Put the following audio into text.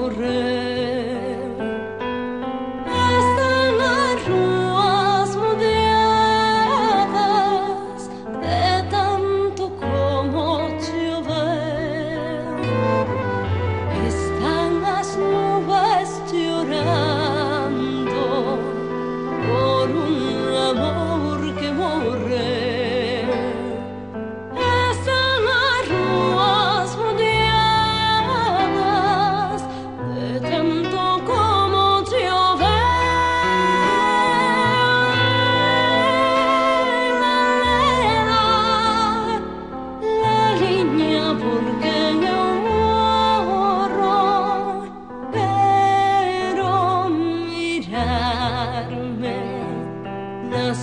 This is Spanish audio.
morrer. Están las ruas moteadas de tanto como llover. Están las nubes llorando por un amor que morre. Están las ruas moteadas de tanto como llover. La línea porque yo morro, pero mirarme, las